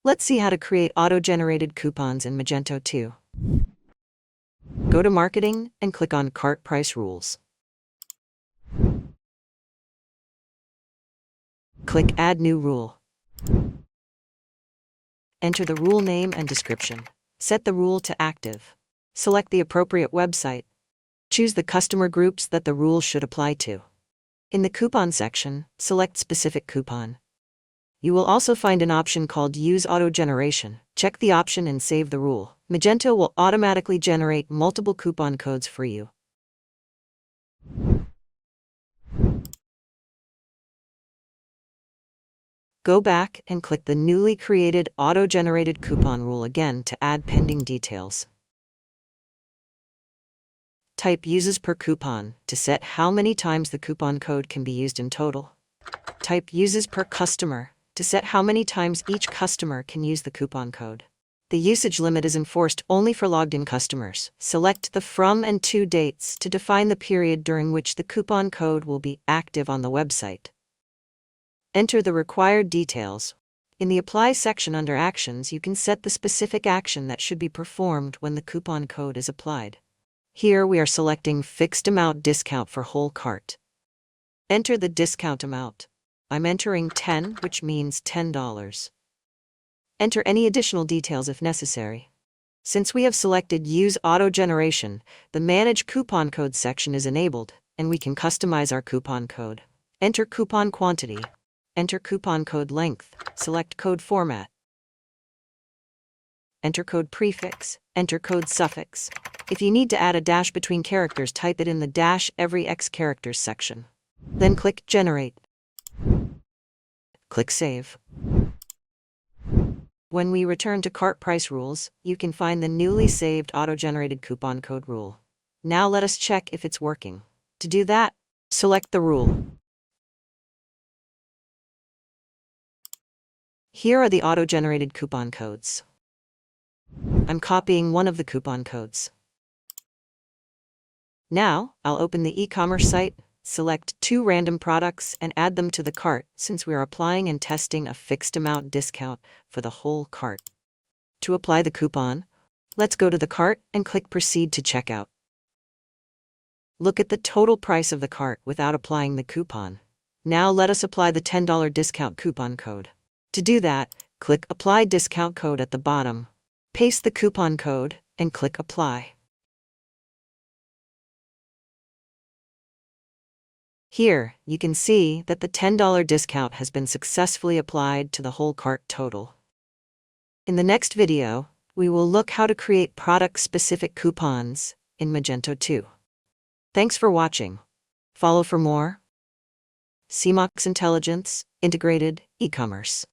Let's see how to create auto-generated coupons in Magento 2. Go to Marketing and click on Cart Price Rules. Click Add New Rule. Enter the rule name and description. Set the rule to active. Select the appropriate website. Choose the customer groups that the rule should apply to. In the coupon section, select specific coupon. You will also find an option called Use Auto Generation. Check the option and save the rule. Magento will automatically generate multiple coupon codes for you. Go back and click the newly created auto-generated coupon rule again to add pending details. Type uses per coupon to set how many times the coupon code can be used in total. Type uses per customer to set how many times each customer can use the coupon code. The usage limit is enforced only for logged-in customers. Select the from and to dates to define the period during which the coupon code will be active on the website. Enter the required details. In the Apply section under Actions, you can set the specific action that should be performed when the coupon code is applied. Here we are selecting Fixed Amount Discount for whole cart. Enter the discount amount. I'm entering 10, which means $10. Enter any additional details if necessary. Since we have selected Use Auto Generation, the Manage Coupon Code section is enabled, and we can customize our coupon code. Enter coupon quantity. Enter coupon code length. Select code format. Enter code prefix. Enter code suffix. If you need to add a dash between characters, type it in the dash every X characters section. Then click Generate. Click Save. When we return to Cart Price Rules, you can find the newly saved auto-generated coupon code rule. Now let us check if it's working. To do that, select the rule. Here are the auto-generated coupon codes. I'm copying one of the coupon codes. Now, I'll open the e-commerce site, select 2 random products and add them to the cart since we are applying and testing a fixed amount discount for the whole cart. To apply the coupon, let's go to the cart and click Proceed to Checkout. Look at the total price of the cart without applying the coupon. Now let us apply the $10 discount coupon code. To do that, click Apply Discount Code at the bottom. Paste the coupon code and click Apply. Here, you can see that the $10 discount has been successfully applied to the whole cart total. In the next video, we will look how to create product-specific coupons in Magento 2. Thanks for watching. Follow for more. Ceymox Intelligence, Integrated e-commerce.